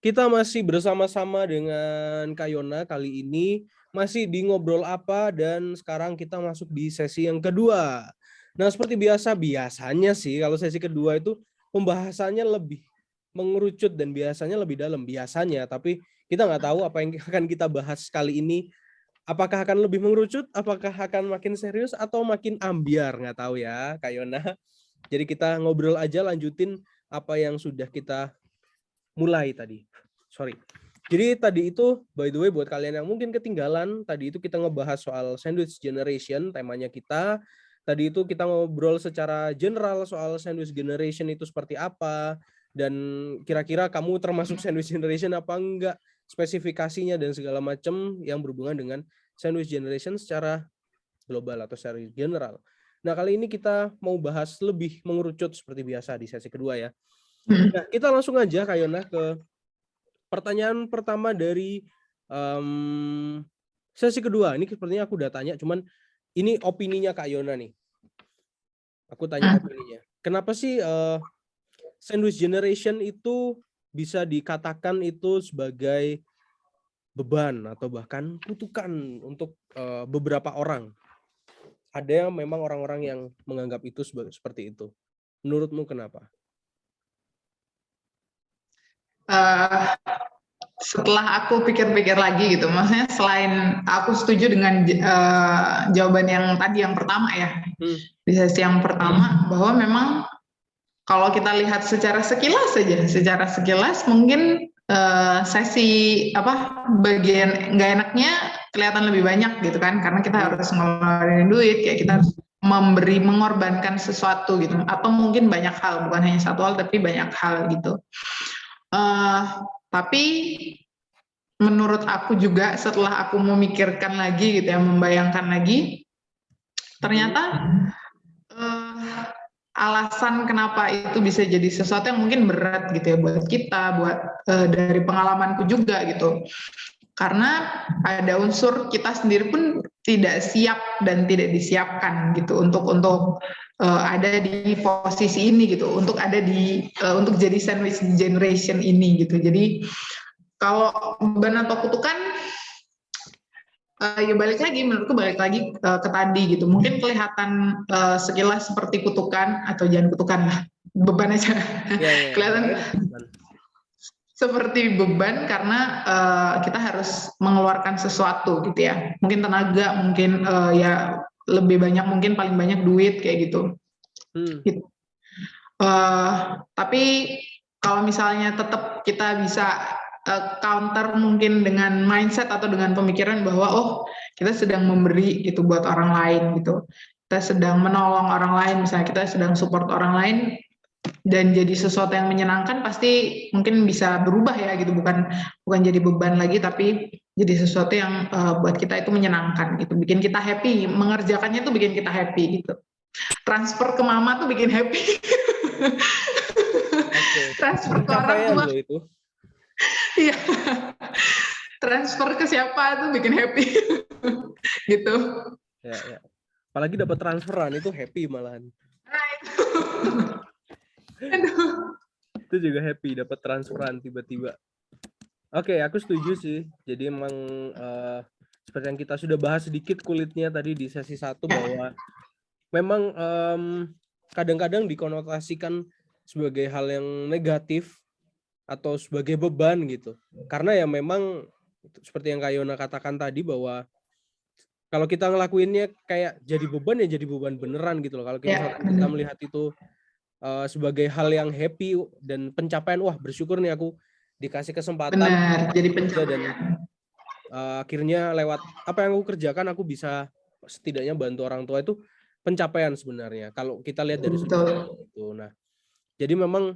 Kita masih bersama-sama dengan Kak Yona kali ini, masih di Ngobrol Apa, dan sekarang kita masuk di sesi yang kedua. Nah, seperti biasanya sih, kalau sesi kedua itu pembahasannya lebih mengerucut dan biasanya lebih dalam. Biasanya, tapi kita nggak tahu apa yang akan kita bahas kali ini. Apakah akan lebih mengerucut, apakah akan makin serius, atau makin ambiar, nggak tahu ya, Kak Yona. Jadi kita ngobrol aja, lanjutin apa yang sudah kita mulai tadi. Sorry. Jadi tadi itu, by the way, buat kalian yang mungkin ketinggalan, tadi itu kita ngebahas soal sandwich generation, temanya kita. Tadi itu kita ngobrol secara general soal sandwich generation itu seperti apa, dan kira-kira kamu termasuk sandwich generation apa enggak, spesifikasinya dan segala macam yang berhubungan dengan sandwich generation secara global atau secara general. Nah, kali ini kita mau bahas lebih mengerucut seperti biasa di sesi kedua ya. Nah, kita langsung aja Kak Yona ke pertanyaan pertama dari sesi kedua. Ini sepertinya aku udah tanya, cuman ini opininya Kak Yona nih. Aku tanya opininya. Kenapa sih sandwich generation itu bisa dikatakan itu sebagai beban atau bahkan kutukan untuk beberapa orang? Ada yang memang orang-orang yang menganggap itu seperti itu. Menurutmu kenapa? Setelah aku pikir-pikir lagi gitu, maksudnya selain aku setuju dengan jawaban yang tadi yang pertama ya, di sesi yang pertama, bahwa memang kalau kita lihat secara sekilas mungkin sesi bagian nggak enaknya kelihatan lebih banyak gitu kan, karena kita harus ngeluarin duit, kayak kita harus mengorbankan sesuatu gitu, atau mungkin banyak hal, bukan hanya satu hal tapi banyak hal gitu. Tapi menurut aku juga setelah aku memikirkan lagi gitu ya, membayangkan lagi, ternyata alasan kenapa itu bisa jadi sesuatu yang mungkin berat gitu ya buat kita, buat dari pengalamanku juga gitu. Karena ada unsur kita sendiri pun tidak siap dan tidak disiapkan gitu untuk ada di posisi ini gitu, untuk ada di untuk jadi sandwich generation ini gitu. Jadi kalau beban atau kutukan, ya menurutku balik lagi ke tadi gitu. Mungkin kelihatan sekilas seperti kutukan, atau jangan kutukan lah, beban aja. Ya, Kelihatan seperti beban karena kita harus mengeluarkan sesuatu gitu ya. Mungkin tenaga, mungkin ya lebih banyak, mungkin paling banyak duit kayak gitu. Gitu. Tapi kalau misalnya tetap kita bisa counter mungkin dengan mindset atau dengan pemikiran bahwa oh, kita sedang memberi gitu buat orang lain gitu, kita sedang menolong orang lain, misalnya kita sedang support orang lain dan jadi sesuatu yang menyenangkan, pasti mungkin bisa berubah ya gitu, bukan jadi beban lagi, tapi jadi sesuatu yang buat kita itu menyenangkan gitu, bikin kita happy, mengerjakannya tuh bikin kita happy gitu. Transfer ke mama tuh bikin happy. Transfer ke orang tua itu. Iya. Transfer ke siapa tuh bikin happy. Gitu. Ya. Apalagi dapat transferan itu happy malahan. Itu juga happy dapat transferan tiba-tiba. Oke, aku setuju sih. Jadi emang seperti yang kita sudah bahas sedikit kulitnya tadi di sesi 1, bahwa memang kadang-kadang dikonotasikan sebagai hal yang negatif atau sebagai beban gitu. Karena ya memang seperti yang Kak Yona katakan tadi, bahwa kalau kita ngelakuinnya kayak jadi beban, ya jadi beban beneran gitu loh. Kalau kita melihat itu sebagai hal yang happy dan pencapaian, wah bersyukur nih aku dikasih kesempatan. Benar, jadi pencapaian. Dan akhirnya lewat apa yang aku kerjakan, aku bisa setidaknya bantu orang tua, itu pencapaian sebenarnya. Kalau kita lihat dari sudut pandang itu. Nah, jadi memang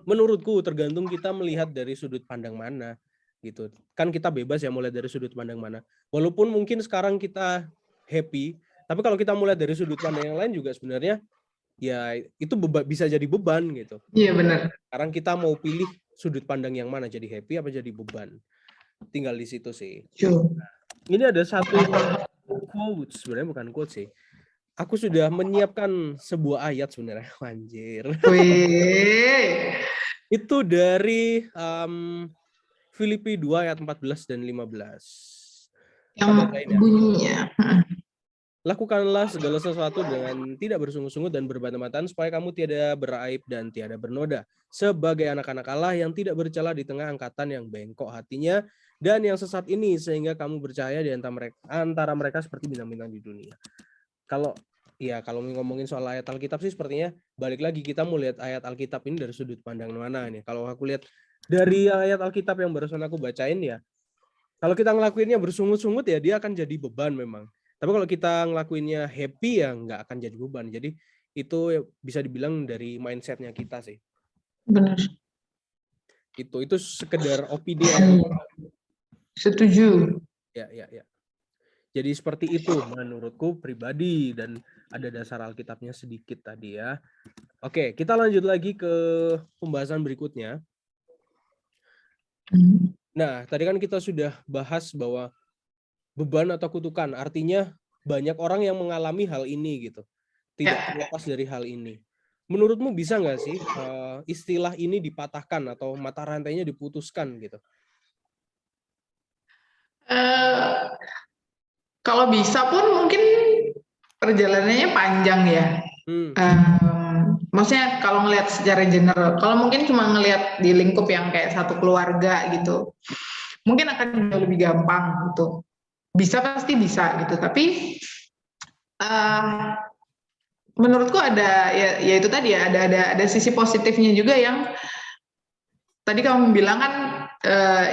menurutku tergantung kita melihat dari sudut pandang mana gitu. Kan kita bebas ya mulai dari sudut pandang mana. Walaupun mungkin sekarang kita happy, tapi kalau kita mulai dari sudut pandang yang lain juga sebenarnya ya itu bisa jadi beban gitu. Iya benar. Sekarang kita mau pilih sudut pandang yang mana, jadi happy apa jadi beban. Tinggal di situ sih. Nah, ini ada satu quote, sebenarnya bukan quote sih. Aku sudah menyiapkan sebuah ayat sebenarnya, anjir. Wih. Itu dari Filipi 2 ayat 14 dan 15. Yang Kita bacain ya. bunyinya. Lakukanlah segala sesuatu dengan tidak bersungguh-sungguh dan berbantah-bantahan supaya kamu tiada beraib dan tiada bernoda. Sebagai anak-anak Allah yang tidak bercela di tengah angkatan yang bengkok hatinya dan yang sesat ini, sehingga kamu bercahaya di antara mereka seperti bintang-bintang di dunia. Kalau ngomongin soal ayat Alkitab sih sepertinya balik lagi kita mau lihat ayat Alkitab ini dari sudut pandang mana nih. Kalau aku lihat dari ayat Alkitab yang barusan aku bacain ya, kalau kita ngelakuinnya bersungut-sungut ya dia akan jadi beban memang. Tapi kalau kita ngelakuinnya happy ya nggak akan jadi beban. Jadi itu bisa dibilang dari mindsetnya kita sih. Benar. Itu sekedar opini aja. Setuju. Ya. Jadi seperti itu menurutku pribadi dan ada dasar Alkitabnya sedikit tadi ya. Oke, kita lanjut lagi ke pembahasan berikutnya. Nah, tadi kan kita sudah bahas bahwa beban atau kutukan, artinya banyak orang yang mengalami hal ini gitu. Tidak terlepas dari hal ini. Menurutmu bisa nggak sih istilah ini dipatahkan atau mata rantainya diputuskan gitu? Kalau bisa pun mungkin perjalanannya panjang ya. Maksudnya kalau ngelihat secara general, kalau mungkin cuma ngelihat di lingkup yang kayak satu keluarga gitu, mungkin akan jauh lebih gampang gitu. Bisa pasti bisa gitu, tapi menurutku ada ya itu tadi ya ada sisi positifnya juga yang tadi kamu bilang kan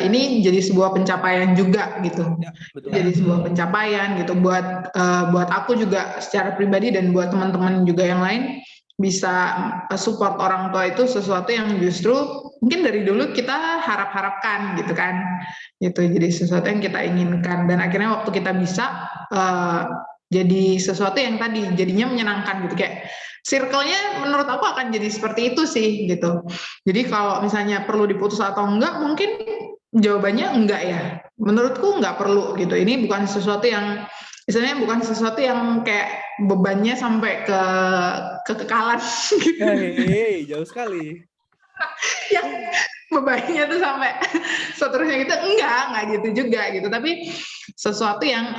ini jadi sebuah pencapaian juga gitu. Ya, betul. Jadi sebuah pencapaian gitu buat aku juga secara pribadi dan buat teman-teman juga yang lain bisa support orang tua itu sesuatu yang justru mungkin dari dulu kita harap-harapkan gitu kan. Gitu. Jadi sesuatu yang kita inginkan dan akhirnya waktu kita bisa jadi sesuatu yang tadi jadinya menyenangkan gitu kayak circle-nya menurut aku akan jadi seperti itu sih gitu. Jadi kalau misalnya perlu diputus atau enggak, mungkin jawabannya enggak ya. Menurutku enggak perlu gitu. Ini bukan sesuatu yang misalnya bukan sesuatu yang kayak bebannya sampai ke kekekalan gitu. Hei, jauh sekali. Yang bebannya tuh sampai seterusnya gitu enggak gitu juga gitu. Tapi sesuatu yang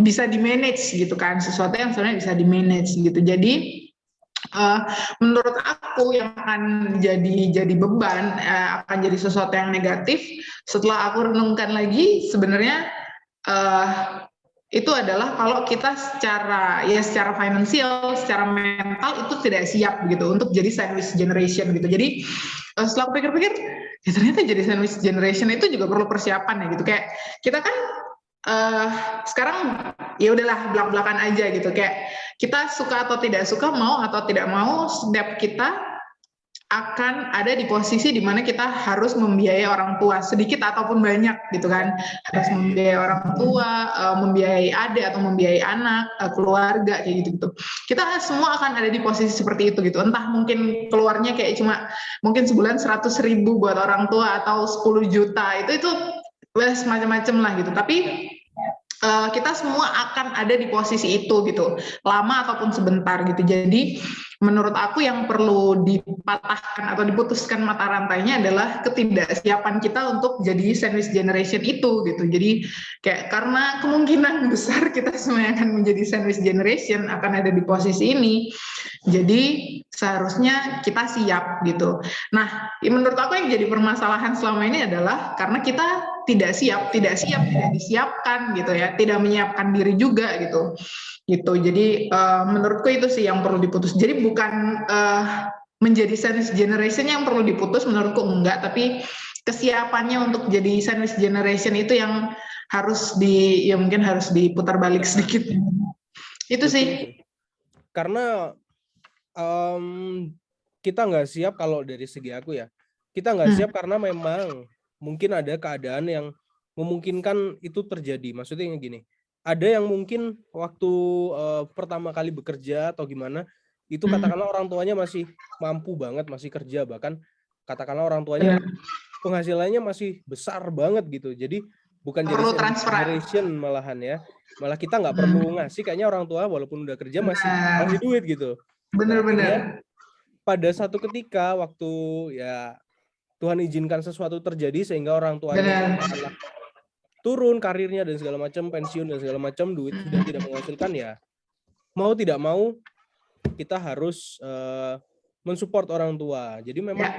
bisa di manage gitu kan, sesuatu yang sebenarnya bisa di manage gitu. Jadi menurut aku yang akan jadi beban akan jadi sesuatu yang negatif setelah aku renungkan lagi sebenarnya itu adalah kalau kita secara finansial, secara mental itu tidak siap gitu untuk jadi sandwich generation gitu. Jadi setelah aku pikir-pikir ya ternyata jadi sandwich generation itu juga perlu persiapan ya gitu. Kayak kita kan sekarang ya udahlah belak-belakan aja gitu kayak kita suka atau tidak suka mau atau tidak mau setiap kita akan ada di posisi di mana kita harus membiayai orang tua sedikit ataupun banyak gitu kan harus membiayai orang tua membiayai adik atau membiayai anak keluarga kayak gitu kita semua akan ada di posisi seperti itu gitu entah mungkin keluarnya kayak cuma mungkin sebulan 100.000 buat orang tua atau 10 juta itu macam-macam lah gitu tapi kita semua akan ada di posisi itu gitu lama ataupun sebentar gitu jadi menurut aku yang perlu dipatahkan atau diputuskan mata rantainya adalah ketidaksiapan kita untuk jadi sandwich generation itu gitu jadi kayak karena kemungkinan besar kita semua akan menjadi sandwich generation akan ada di posisi ini jadi seharusnya kita siap gitu nah menurut aku yang jadi permasalahan selama ini adalah karena kita tidak disiapkan gitu ya tidak menyiapkan diri juga gitu jadi menurutku itu sih yang perlu diputus jadi bukan menjadi sandwich generation yang perlu diputus menurutku enggak tapi kesiapannya untuk jadi sandwich generation itu yang harus mungkin harus diputar balik sedikit itu sih karena kita nggak siap kalau dari segi aku ya kita nggak siap karena memang mungkin ada keadaan yang memungkinkan itu terjadi. Maksudnya yang gini, ada yang mungkin waktu pertama kali bekerja atau gimana, itu katakanlah orang tuanya masih mampu banget, masih kerja, bahkan katakanlah orang tuanya penghasilannya masih besar banget gitu. Jadi bukan jadi generation malahan ya. Malah kita nggak perlu ngasih, kayaknya orang tua walaupun udah kerja masih duit gitu. Bener-bener. pada satu ketika waktu ya Tuhan izinkan sesuatu terjadi sehingga orang tuanya Benar. turun karirnya dan segala macam, pensiun dan segala macam, duit sudah tidak menghasilkan, ya mau tidak mau kita harus mensupport orang tua. Jadi memang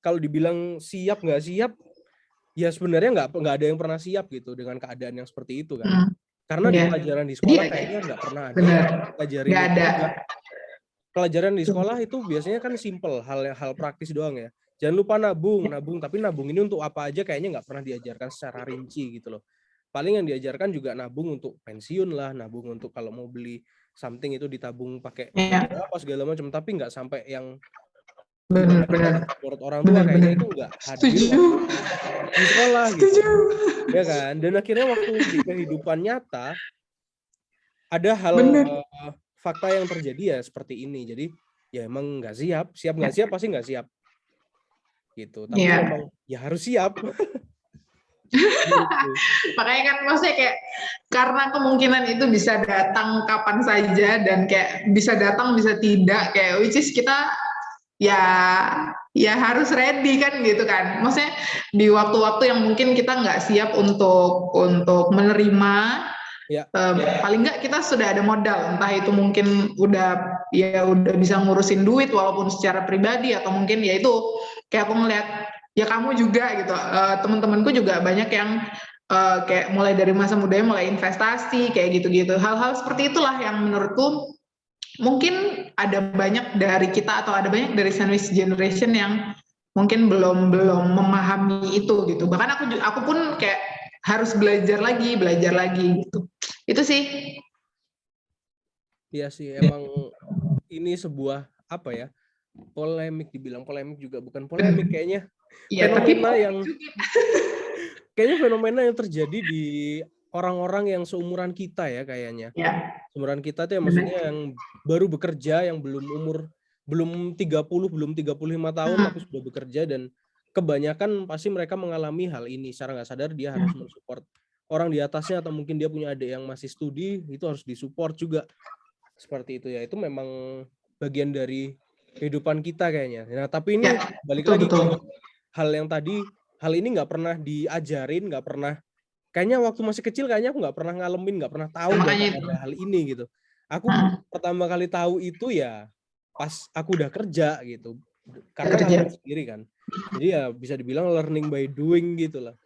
kalau dibilang siap nggak siap, ya sebenarnya nggak ada yang pernah siap gitu dengan keadaan yang seperti itu kan. Karena di pelajaran di sekolah kayaknya nggak pernah ada yang pelajarin itu juga. Pelajaran di sekolah itu biasanya kan simple, hal praktis doang ya. Jangan lupa nabung, tapi nabung ini untuk apa aja kayaknya nggak pernah diajarkan secara rinci gitu loh. Paling yang diajarkan juga nabung untuk pensiun lah, nabung untuk kalau mau beli something itu ditabung pakai apa segala macam, tapi nggak sampai yang benar. Menurut orang tua kayaknya itu nggak hadir waktu di sekolah gitu. Ya kan? Dan akhirnya waktu di kehidupan nyata ada hal fakta yang terjadi ya seperti ini. Jadi ya emang nggak siap nggak siap pasti nggak siap gitu. Tapi memang ya harus siap. Makanya kan maksudnya kayak karena kemungkinan itu bisa datang kapan saja dan kayak bisa datang bisa tidak, kayak which is kita ya harus ready kan gitu kan. Maksudnya di waktu-waktu yang mungkin kita nggak siap untuk menerima, paling nggak kita sudah ada modal, entah itu mungkin udah bisa ngurusin duit walaupun secara pribadi, atau mungkin ya itu kayak aku ngeliat ya kamu juga gitu, teman-temanku juga banyak yang kayak mulai dari masa mudanya mulai investasi kayak gitu-gitu. Hal-hal seperti itulah yang menurutku mungkin ada banyak dari kita atau ada banyak dari sandwich generation yang mungkin belum memahami itu gitu. Bahkan aku pun kayak harus belajar lagi gitu. Itu sih. Iya sih, emang ini sebuah apa ya? Polemik, dibilang polemik juga bukan polemik kayaknya. Iya, Fenomena yang kayaknya fenomena yang terjadi di orang-orang yang seumuran kita ya kayaknya. Seumuran kita tuh ya maksudnya yang baru bekerja, yang belum 30, belum 35 tahun tapi sudah bekerja, dan kebanyakan pasti mereka mengalami hal ini. Secara nggak sadar dia harus mensupport orang di atasnya, atau mungkin dia punya adik yang masih studi, itu harus disupport juga. Seperti itu ya. Itu memang bagian dari kehidupan kita kayaknya. Nah, tapi ini balik lagi ke hal yang tadi, hal ini nggak pernah diajarin, nggak pernah, kayaknya waktu masih kecil kayaknya aku nggak pernah ngalamin, nggak pernah tahu bahkan ada hal ini gitu. Aku pertama kali tahu itu ya pas aku udah kerja gitu, karena ngalamin sendiri kan. Jadi ya bisa dibilang learning by doing gitu lah.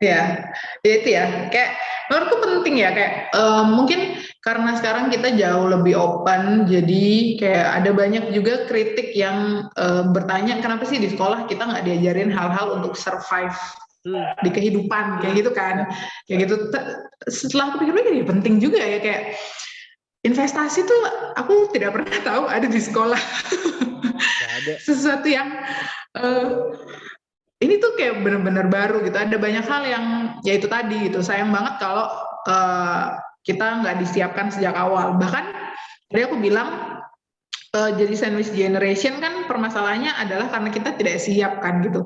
Ya itu ya, kayak menurutku penting ya, kayak mungkin karena sekarang kita jauh lebih open, jadi kayak ada banyak juga kritik yang bertanya kenapa sih di sekolah kita nggak diajarin hal-hal untuk survive di kehidupan kayak gitu kan. Kayak gitu. Setelah aku pikir-pikir ya penting juga ya, kayak investasi tuh aku tidak pernah tahu ada di sekolah. Ada. Sesuatu yang ini tuh kayak benar-benar baru gitu. Ada banyak hal yang ya itu tadi gitu. Sayang banget kalau kita nggak disiapkan sejak awal. Bahkan tadi aku bilang jadi sandwich generation kan permasalahannya adalah karena kita tidak siap kan gitu.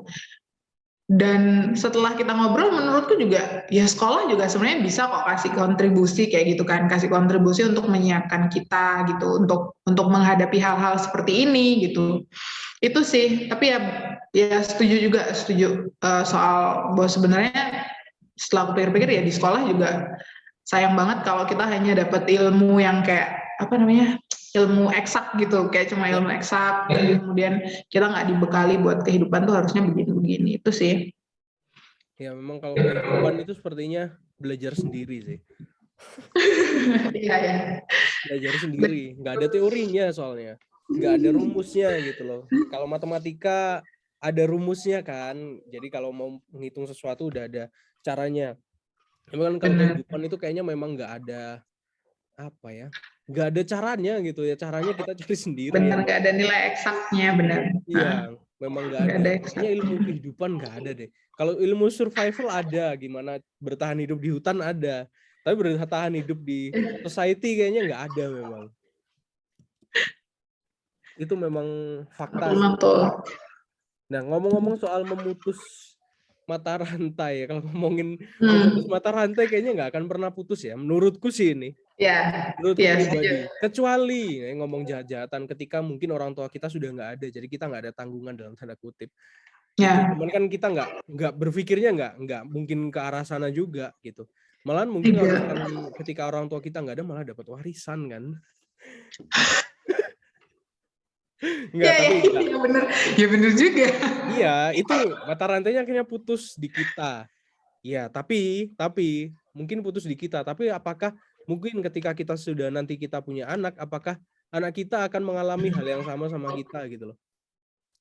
Dan setelah kita ngobrol, menurutku juga ya sekolah juga sebenarnya bisa kok kasih kontribusi kayak gitu kan, kasih kontribusi untuk menyiapkan kita gitu untuk menghadapi hal-hal seperti ini gitu. Itu sih. Tapi ya setuju soal bahwa sebenarnya setelah aku pikir-pikir ya di sekolah juga sayang banget kalau kita hanya dapat ilmu yang kayak apa namanya, ilmu eksak gitu, kayak cuma ilmu eksak, kemudian kita nggak dibekali buat kehidupan tuh harusnya begini-begini. Itu sih. Ya memang kalau kehidupan itu sepertinya belajar sendiri sih. Iya ya. Belajar sendiri, nggak ada teorinya soalnya, nggak ada rumusnya gitu loh. Kalau matematika ada rumusnya kan, jadi kalau mau menghitung sesuatu udah ada caranya. Memang kalau kehidupan itu kayaknya memang nggak ada apa ya, nggak ada caranya gitu ya, caranya kita cari sendiri. Benar, nggak ada nilai eksaknya, benar. Iya, memang nggak ada. Kayaknya ilmu kehidupan nggak ada deh. Kalau ilmu survival ada, gimana bertahan hidup di hutan ada, tapi bertahan hidup di society kayaknya nggak ada memang. Itu memang fakta. Nah, ngomong-ngomong soal memutus mata rantai ya, kalau ngomongin memutus mata rantai kayaknya nggak akan pernah putus ya, menurutku sih ini. Ya, Menurutku ya, pribadi. Kecuali ngomong jahat-jahatan ketika mungkin orang tua kita sudah nggak ada, jadi kita nggak ada tanggungan dalam tanda kutip. Itu ya, cuman kan kita nggak berpikirnya nggak mungkin ke arah sana juga gitu. Malahan mungkin kalau tidak. misalkan ketika orang tua kita nggak ada malah dapat warisan kan. Enggak, Ya, ya, tapi enggak. ya bener, ya bener juga. Iya, itu mata rantainya akhirnya putus di kita. Iya, tapi mungkin putus di kita. Tapi apakah mungkin ketika kita sudah nanti kita punya anak, apakah anak kita akan mengalami hal yang sama kita gitu loh?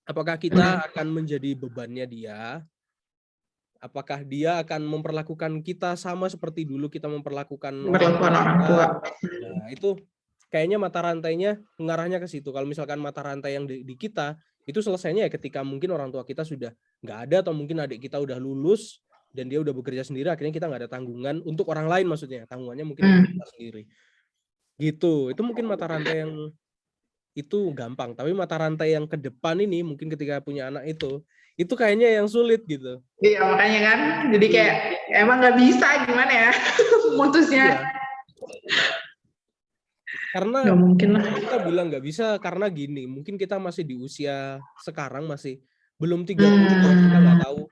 Apakah kita akan menjadi bebannya dia? Apakah dia akan memperlakukan kita sama seperti dulu kita memperlakukan orang tua Perlakuan orang kita? tua. Nah, itu kayaknya mata rantainya mengarahnya ke situ. Kalau misalkan mata rantai yang di kita, itu selesainya ya ketika mungkin orang tua kita sudah nggak ada atau mungkin adik kita udah lulus dan dia udah bekerja sendiri, akhirnya kita nggak ada tanggungan untuk orang lain maksudnya. Tanggungannya mungkin untuk kita sendiri. Gitu. Itu mungkin mata rantai yang itu gampang. Tapi mata rantai yang ke depan ini mungkin ketika punya anak itu kayaknya yang sulit gitu. Iya, makanya kan. Jadi kayak emang nggak bisa gimana ya mutusnya. Iya. Karena Nggak mungkin lah. kita bilang nggak bisa karena gini, mungkin kita masih di usia sekarang masih belum 30, kita nggak tahu.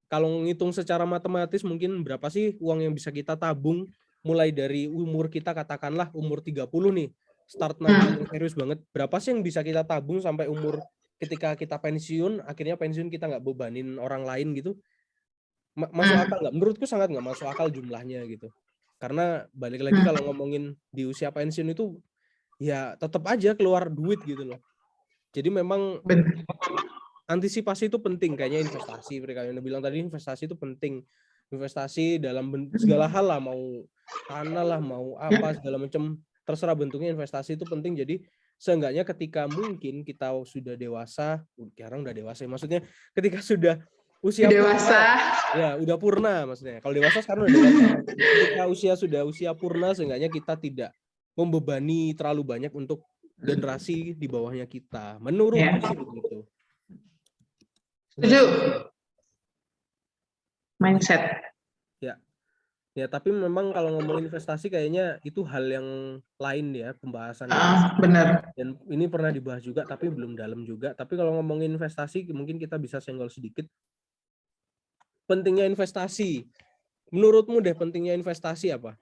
Kalau ngitung secara matematis mungkin berapa sih uang yang bisa kita tabung mulai dari umur kita katakanlah umur 30 nih, start nabung serius banget. Berapa sih yang bisa kita tabung sampai umur ketika kita pensiun, akhirnya pensiun kita nggak bebanin orang lain gitu. Masuk akal nggak? Menurutku sangat nggak masuk akal jumlahnya gitu. Karena balik lagi kalau ngomongin di usia pensiun itu ya tetap aja keluar duit gitu loh. Jadi memang antisipasi itu penting, kayaknya investasi. Mereka yang bilang tadi investasi itu penting. Investasi dalam segala hal lah, mau tanah lah, mau apa segala macam, terserah bentuknya investasi itu penting. Jadi seenggaknya ketika mungkin kita sudah dewasa, sekarang udah dewasa, maksudnya ketika sudah usia dewasa, purna, ya udah purna maksudnya. Kalau dewasa sekarang udah dewasa. Ketika sudah usia purna, seenggaknya kita tidak membebani terlalu banyak untuk generasi di bawahnya kita. Menurutku sih begitu. Setuju. Mindset. Ya, tapi memang kalau ngomong investasi kayaknya itu hal yang lain ya pembahasannya. Benar. Dan ini pernah dibahas juga tapi belum dalam juga. Tapi kalau ngomongin investasi mungkin kita bisa senggol sedikit. Pentingnya investasi. Menurutmu deh pentingnya investasi apa?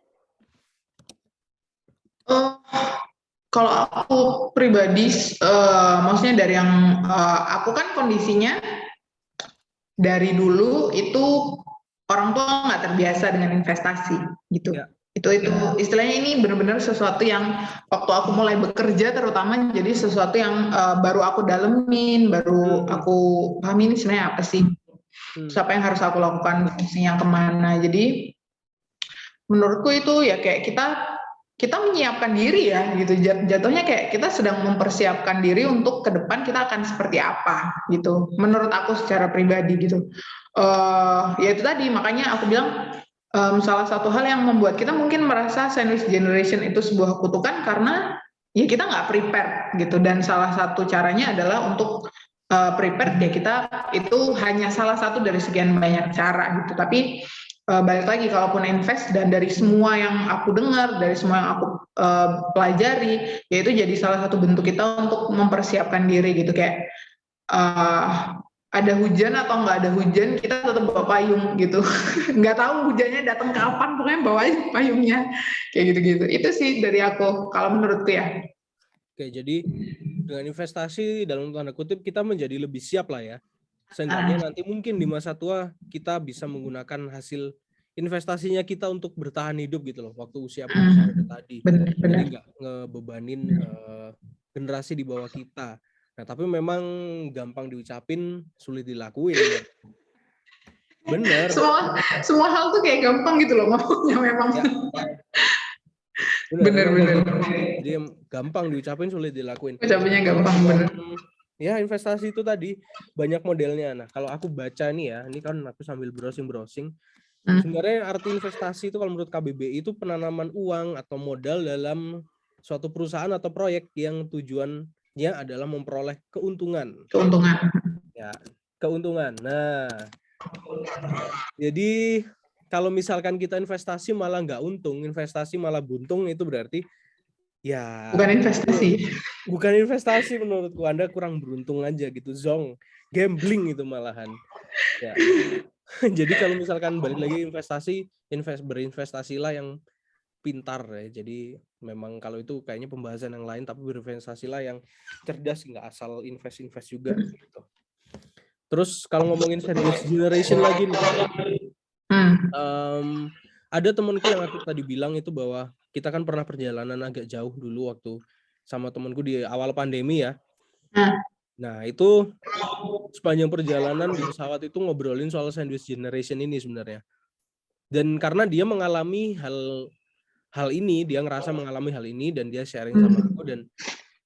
Kalau aku pribadi, maksudnya dari yang aku kan kondisinya dari dulu itu orang tua nggak terbiasa dengan investasi gitu. Ya. Itu istilahnya ini benar-benar sesuatu yang waktu aku mulai bekerja terutama jadi sesuatu yang baru aku dalemin, baru aku pahami ini sebenarnya apa sih, siapa yang harus aku lakukan, fungsinya kemana. Jadi menurutku itu ya kayak kita menyiapkan diri ya gitu, jatuhnya kayak kita sedang mempersiapkan diri untuk ke depan kita akan seperti apa gitu menurut aku secara pribadi gitu. Ya itu tadi makanya aku bilang salah satu hal yang membuat kita mungkin merasa sandwich generation itu sebuah kutukan karena ya kita nggak prepare gitu, dan salah satu caranya adalah untuk prepare ya kita itu hanya salah satu dari sekian banyak cara gitu. Tapi balik lagi kalaupun invest, dan dari semua yang aku dengar, dari semua yang aku pelajari, yaitu jadi salah satu bentuk kita untuk mempersiapkan diri gitu, kayak ada hujan atau nggak ada hujan kita tetap bawa payung gitu. Nggak tahu hujannya datang kapan, pokoknya bawa aja payungnya kayak gitu-gitu. Itu sih dari aku kalau menurutku ya. Oke, jadi dengan investasi dalam tanda kutip kita menjadi lebih siap lah ya. Seenggaknya nanti mungkin di masa tua kita bisa menggunakan hasil investasinya kita untuk bertahan hidup gitu loh waktu usia muda tadi. Jadi nggak ngebebanin generasi di bawah kita. Nah, tapi memang gampang diucapin, sulit dilakuin. Bener. Semua hal tuh kayak gampang gitu loh ngomongnya memang. Ya. Bener. Jadi gampang diucapin, sulit dilakuin. Ucapinnya gampang bener. Ya investasi itu tadi banyak modelnya. Nah kalau aku baca nih ya, ini kan aku sambil browsing. Sebenarnya arti investasi itu kalau menurut KBBI itu penanaman uang atau modal dalam suatu perusahaan atau proyek yang tujuannya adalah memperoleh keuntungan. Ya, keuntungan. Nah, jadi kalau misalkan kita investasi malah nggak untung, investasi malah buntung, itu berarti ya Bukan investasi. bukan investasi menurutku. Anda kurang beruntung aja gitu, zong, gambling itu malahan. Ya. Jadi kalau misalkan balik lagi investasi, berinvestasilah yang pintar ya. Jadi memang kalau itu kayaknya pembahasan yang lain, tapi berinvestasilah yang cerdas, nggak asal invest juga gitu. Terus kalau ngomongin sandwich generation lagi nih, ada temanku yang aku tadi bilang itu bahwa kita kan pernah perjalanan agak jauh dulu waktu sama temanku di awal pandemi ya. Nah itu sepanjang perjalanan di pesawat itu ngobrolin soal sandwich generation ini sebenarnya. Dan karena dia mengalami hal ini, dia ngerasa mengalami hal ini dan dia sharing sama aku, dan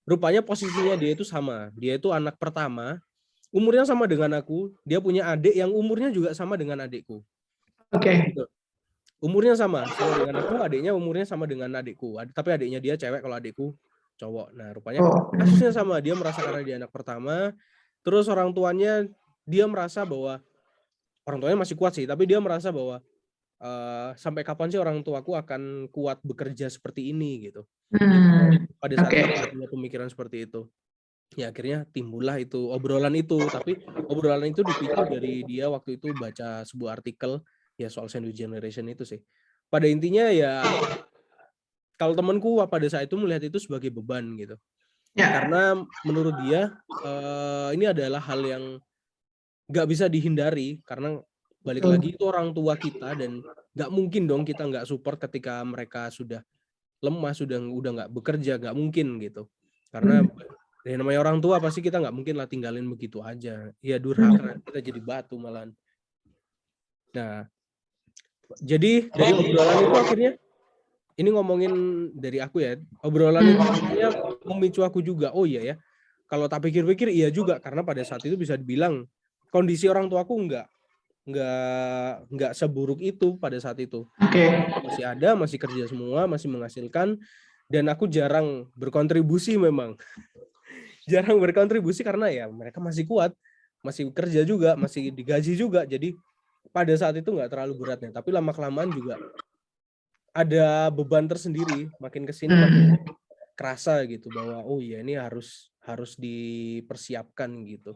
rupanya posisinya dia itu sama. Dia itu anak pertama, umurnya sama dengan aku, dia punya adik yang umurnya juga sama dengan adikku. Oke. Gitu. Umurnya sama dengan aku, adiknya umurnya sama dengan adikku. Tapi adiknya dia cewek, kalau adikku cowok. Nah, rupanya kasusnya sama. Dia merasa karena dia anak pertama, terus orang tuanya, dia merasa bahwa orang tuanya masih kuat sih, tapi dia merasa bahwa sampai kapan sih orang tuaku akan kuat bekerja seperti ini gitu. Pada saat itu dia punya pemikiran seperti itu. Ya akhirnya timbullah itu obrolan itu, tapi obrolan itu dipicu dari dia waktu itu baca sebuah artikel ya soal sandwich generation itu sih. Pada intinya ya kalau temanku pada saat itu melihat itu sebagai beban gitu. Karena menurut dia ini adalah hal yang nggak bisa dihindari, karena balik lagi itu orang tua kita, dan nggak mungkin dong kita nggak support ketika mereka sudah lemah, udah nggak bekerja, nggak mungkin gitu. Karena ya namanya orang tua pasti kita nggak mungkin lah tinggalin begitu aja. Ya durhaka, kita jadi batu malahan. Nah, jadi dari obrolan itu akhirnya, ini ngomongin dari aku ya, obrolan itu akhirnya memicu aku juga, oh iya ya, kalau tak pikir-pikir iya juga, karena pada saat itu bisa dibilang kondisi orang tuaku nggak seburuk itu pada saat itu. Masih ada, masih kerja semua, masih menghasilkan, dan aku jarang berkontribusi memang. Jarang berkontribusi karena ya mereka masih kuat, masih kerja juga, masih digaji juga, jadi pada saat itu nggak terlalu beratnya. Tapi lama-kelamaan juga ada beban tersendiri, makin kesini makin kerasa gitu, bahwa oh iya ini harus dipersiapkan gitu.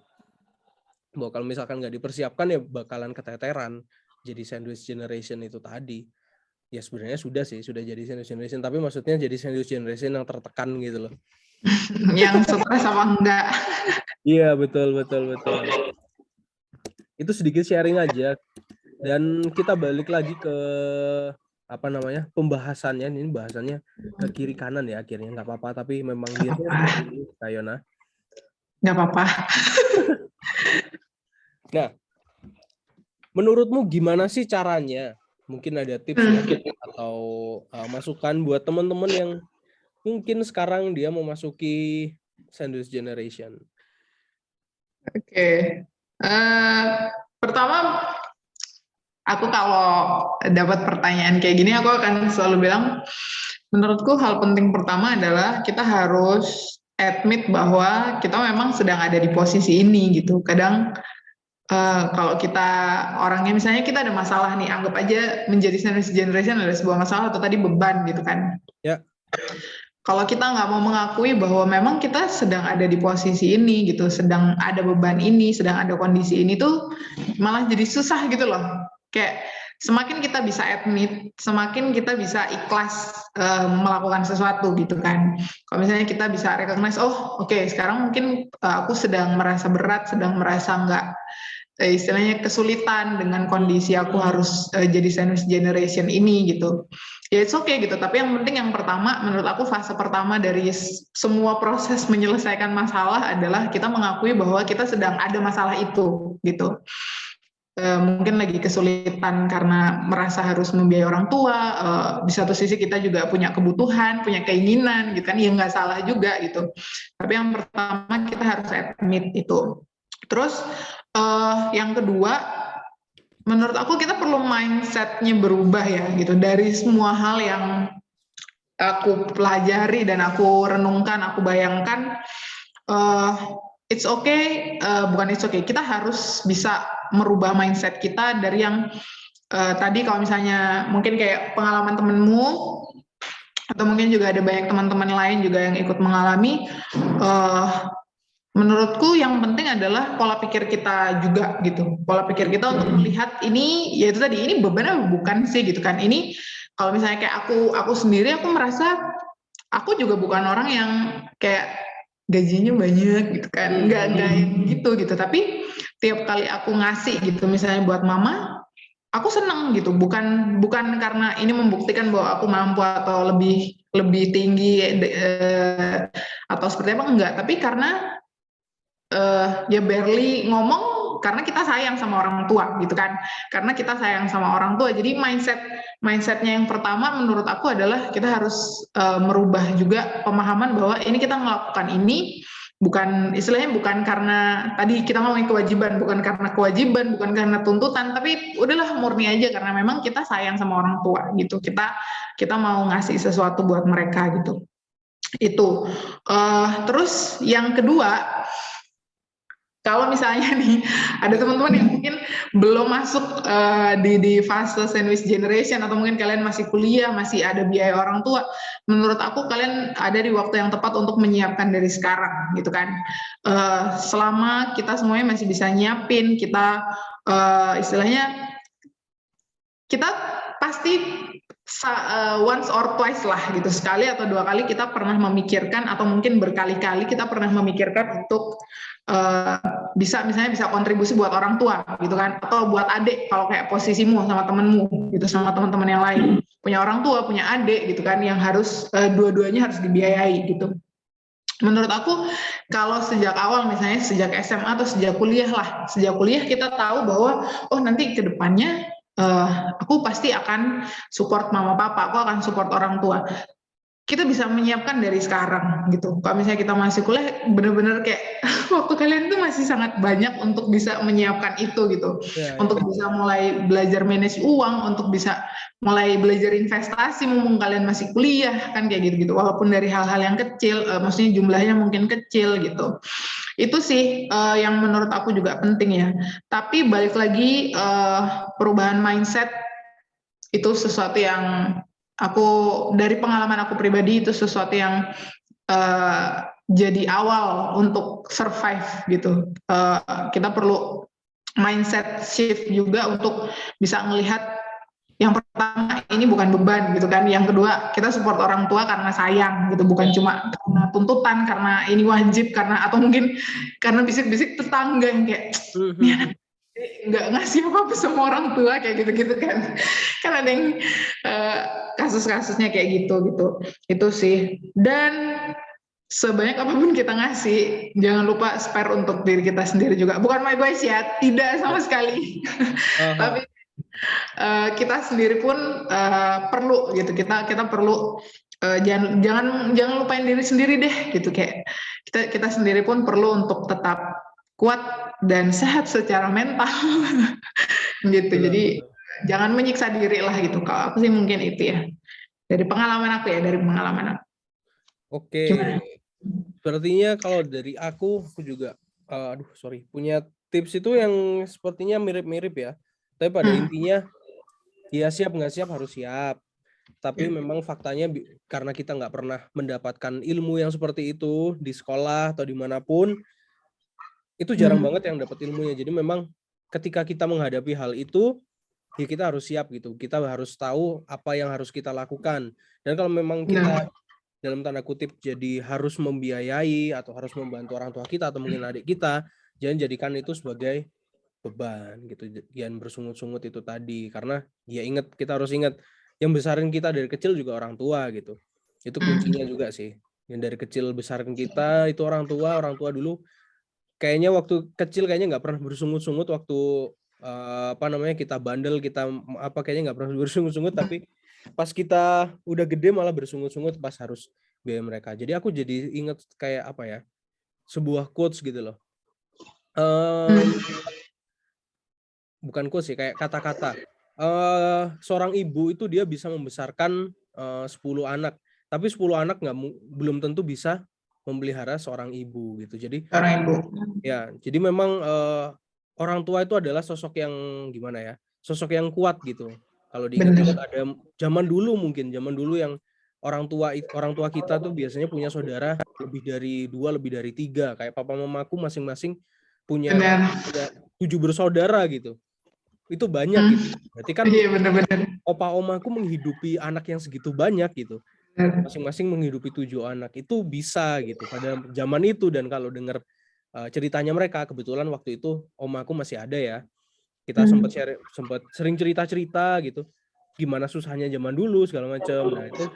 Bahwa kalau misalkan nggak dipersiapkan ya bakalan keteteran jadi sandwich generation itu tadi. Ya sebenarnya sudah jadi sandwich generation, tapi maksudnya jadi sandwich generation yang tertekan gitu loh. Yang stres apa enggak? Iya betul. Itu sedikit sharing aja, dan kita balik lagi ke pembahasannya. Ini bahasannya ke kiri kanan ya akhirnya, nggak apa-apa, tapi memang niatnya seperti ini, Kayona. Nggak apa-apa. Nah, menurutmu gimana sih caranya? Mungkin ada tips atau masukan buat teman-teman yang mungkin sekarang dia memasuki sandwich generation. Oke. Pertama, aku kalau dapat pertanyaan kayak gini, aku akan selalu bilang, menurutku hal penting pertama adalah kita harus admit bahwa kita memang sedang ada di posisi ini gitu. Kadang kalau kita orangnya misalnya kita ada masalah nih, anggap aja menjadi sandwich generation adalah sebuah masalah atau tadi beban gitu kan. Ya. Kalau kita nggak mau mengakui bahwa memang kita sedang ada di posisi ini gitu, sedang ada beban ini, sedang ada kondisi ini tuh malah jadi susah gitu loh. Kayak semakin kita bisa admit, semakin kita bisa ikhlas melakukan sesuatu gitu kan. Kalau misalnya kita bisa recognize, oh oke, sekarang mungkin aku sedang merasa berat, sedang merasa nggak istilahnya kesulitan dengan kondisi aku harus jadi sandwich generation ini gitu. Ya it's okay gitu, tapi yang penting yang pertama, menurut aku fase pertama dari semua proses menyelesaikan masalah adalah kita mengakui bahwa kita sedang ada masalah itu gitu. Mungkin lagi kesulitan karena merasa harus membiayai orang tua, di satu sisi kita juga punya kebutuhan, punya keinginan gitu kan, ya nggak salah juga gitu. Tapi yang pertama kita harus admit itu. Terus yang kedua, menurut aku kita perlu mindset-nya berubah ya gitu, dari semua hal yang aku pelajari dan aku renungkan, aku bayangkan, it's okay, bukan it's okay, kita harus bisa merubah mindset kita dari yang tadi kalau misalnya mungkin kayak pengalaman temenmu, atau mungkin juga ada banyak teman-teman lain juga yang ikut mengalami, menurutku yang penting adalah pola pikir kita juga gitu. Pola pikir kita untuk melihat ini, yaitu tadi, ini beban bukan sih gitu kan. Ini kalau misalnya kayak aku sendiri, aku merasa aku juga bukan orang yang kayak gajinya banyak gitu kan. Enggak gitu. Tapi tiap kali aku ngasih gitu misalnya buat mama, aku seneng gitu. Bukan karena ini membuktikan bahwa aku mampu atau lebih tinggi atau seperti apa, enggak. Tapi karena ya barely ngomong, karena kita sayang sama orang tua gitu kan, karena kita sayang sama orang tua. Jadi mindsetnya yang pertama menurut aku adalah kita harus merubah juga pemahaman bahwa ini kita melakukan ini bukan, istilahnya bukan karena tadi kita ngomongin kewajiban, bukan karena tuntutan, tapi udahlah murni aja karena memang kita sayang sama orang tua gitu. Kita mau ngasih sesuatu buat mereka gitu. Itu terus yang kedua, kalau misalnya nih ada teman-teman yang mungkin belum masuk di fase sandwich generation, atau mungkin kalian masih kuliah, masih ada biaya orang tua, menurut aku kalian ada di waktu yang tepat untuk menyiapkan dari sekarang gitu kan. Selama kita semuanya masih bisa nyiapin, kita istilahnya kita pasti once or twice lah gitu, sekali atau dua kali kita pernah memikirkan, atau mungkin berkali-kali kita pernah memikirkan untuk misalnya bisa kontribusi buat orang tua gitu kan, atau buat adik kalau kayak posisimu sama temenmu gitu, sama teman-teman yang lain punya orang tua, punya adik gitu kan, yang harus dua-duanya harus dibiayai gitu. Menurut aku kalau sejak awal, misalnya sejak SMA atau sejak kuliah kita tahu bahwa oh nanti ke depannya aku pasti akan support mama papa, aku akan support orang tua. Kita bisa menyiapkan dari sekarang gitu. Kalau misalnya kita masih kuliah, bener-bener kayak waktu kalian tuh masih sangat banyak untuk bisa menyiapkan itu gitu. Untuk bisa mulai belajar manage uang, untuk bisa mulai belajar investasi mumpung kalian masih kuliah kan, kayak gitu-gitu. Walaupun dari hal-hal yang kecil, maksudnya jumlahnya mungkin kecil gitu. Itu sih yang menurut aku juga penting ya. Tapi balik lagi, perubahan mindset itu sesuatu yang dari pengalaman aku pribadi, itu sesuatu yang jadi awal untuk survive gitu. Kita perlu mindset shift juga untuk bisa melihat, yang pertama ini bukan beban gitu kan, yang kedua kita support orang tua karena sayang gitu, bukan cuma karena tuntutan, karena ini wajib, karena atau mungkin karena bisik-bisik tetangga yang kayak ini anak nggak ngasih apa-apa sama orang tua, kayak gitu-gitu kan. Kan ada yang kasus-kasusnya kayak gitu. Itu sih. Dan sebanyak apapun kita ngasih, jangan lupa spare untuk diri kita sendiri juga. Bukan my boys ya, tidak sama sekali. Tapi kita sendiri pun perlu gitu. Kita perlu jangan lupain diri sendiri deh gitu, kayak kita sendiri pun perlu untuk tetap kuat dan sehat secara mental gitu. Jadi jangan menyiksa diri lah gitu. Kalau aku sih mungkin itu ya, dari pengalaman aku. Oke. Gimana? Sepertinya kalau dari aku juga punya tips itu yang sepertinya mirip-mirip ya. Tapi pada intinya ya siap nggak siap harus siap. Tapi memang faktanya karena kita nggak pernah mendapatkan ilmu yang seperti itu di sekolah atau dimanapun, itu jarang banget yang dapat ilmunya. Jadi memang ketika kita menghadapi hal itu, ya kita harus siap gitu. Kita harus tahu apa yang harus kita lakukan. Dan kalau memang kita dalam tanda kutip jadi harus membiayai atau harus membantu orang tua kita atau mungkin adik kita, jangan jadikan itu sebagai beban gitu. Jangan bersungut-sungut itu tadi, karena ya kita harus ingat yang besarin kita dari kecil juga orang tua gitu. Itu kuncinya juga sih. Yang dari kecil besarin kita itu orang tua dulu kayaknya waktu kecil kayaknya nggak pernah bersungut-sungut waktu kita bandel, kita kayaknya nggak pernah bersungut-sungut, tapi pas kita udah gede malah bersungut-sungut pas harus biaya mereka. Jadi aku jadi inget kayak sebuah quotes gitu loh. Bukan quotes sih, kayak kata-kata. Seorang ibu itu dia bisa membesarkan 10 anak, tapi 10 anak belum tentu bisa memelihara seorang ibu gitu. Jadi Orang ibu. ya, jadi memang orang tua itu adalah sosok yang gimana ya? sosok yang kuat gitu. Kalau diingat-ingat ada zaman dulu yang orang tua kita tuh biasanya punya saudara lebih dari 2, lebih dari 3. Kayak papa mamaku masing-masing punya 7 bersaudara gitu. Itu banyak gitu. Berarti kan iya, benar-benar. opa omaku menghidupi anak yang segitu banyak gitu. Masing-masing menghidupi 7 anak. Itu bisa gitu pada zaman itu. Dan kalau dengar ceritanya mereka, kebetulan waktu itu omaku masih ada ya. Kita sempat sering cerita-cerita gitu. Gimana susahnya zaman dulu segala macam. Nah, itu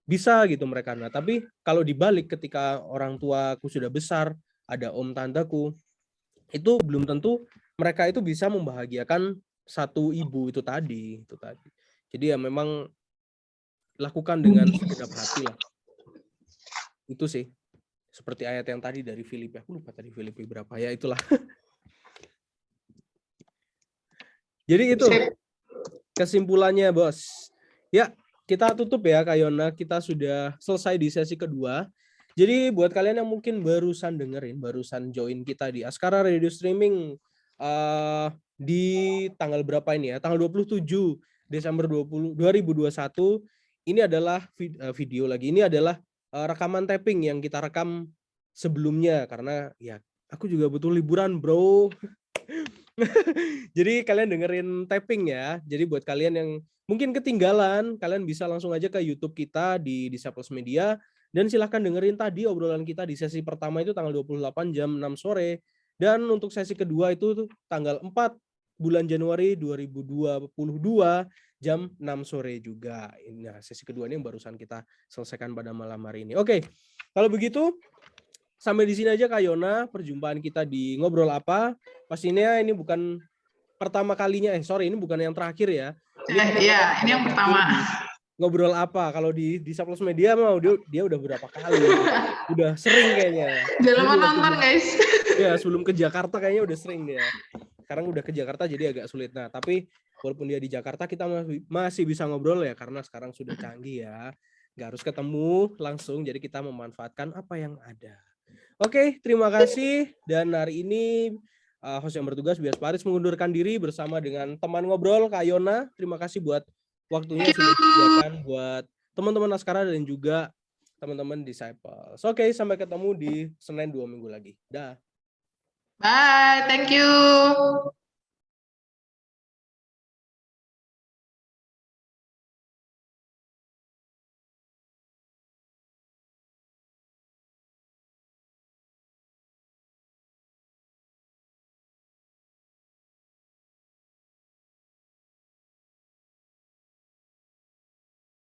bisa gitu mereka. Nah, tapi kalau dibalik ketika orang tuaku sudah besar, ada om tanteku, itu belum tentu mereka itu bisa membahagiakan satu ibu itu tadi. Jadi ya memang lakukan dengan segenap hati lah. Itu sih. Seperti ayat yang tadi dari Filipi. Aku lupa tadi Filipi berapa ya, itulah. Jadi itu kesimpulannya, Bos. Ya, kita tutup ya, Kak Yona. Kita sudah selesai di sesi kedua. Jadi buat kalian yang mungkin barusan join kita di Askara Radio Streaming di tanggal berapa ini ya? Tanggal 27 Desember 2021. Ini adalah video lagi. Ini adalah rekaman tapping yang kita rekam sebelumnya karena ya aku juga butuh liburan, bro. Jadi kalian dengerin tapping ya. Jadi buat kalian yang mungkin ketinggalan, kalian bisa langsung aja ke YouTube kita di Disciples Media dan silahkan dengerin tadi obrolan kita di sesi pertama itu tanggal 28 jam 6 sore dan untuk sesi kedua itu tanggal 4 bulan Januari 2022 jam 6 sore juga. Nah, sesi kedua ini yang barusan kita selesaikan pada malam hari ini. Oke. Kalau begitu sampai di sini aja Kak Yona, perjumpaan kita di Ngobrol Apa. Pastinya ini bukan pertama kalinya, ini bukan yang terakhir ya. Ini yang pertama. Ngobrol Apa, kalau di Disciples Media mau dia udah berapa kali. Udah sering kayaknya. Jangan lupa nonton, guys. Ya, sebelum ke Jakarta kayaknya udah sering dia. Sekarang udah ke Jakarta jadi agak sulit. Nah, tapi walaupun dia di Jakarta kita masih bisa ngobrol ya karena sekarang sudah canggih ya. Nggak harus ketemu langsung, jadi kita memanfaatkan apa yang ada. Oke, terima kasih. Dan hari ini host yang bertugas Bias Paris mengundurkan diri bersama dengan teman ngobrol Kak Yona. Terima kasih buat waktunya sudah disediakan buat teman-teman Askara dan juga teman-teman Disciples. Oke, sampai ketemu di Senin 2 minggu lagi. Dah. Bye, thank you.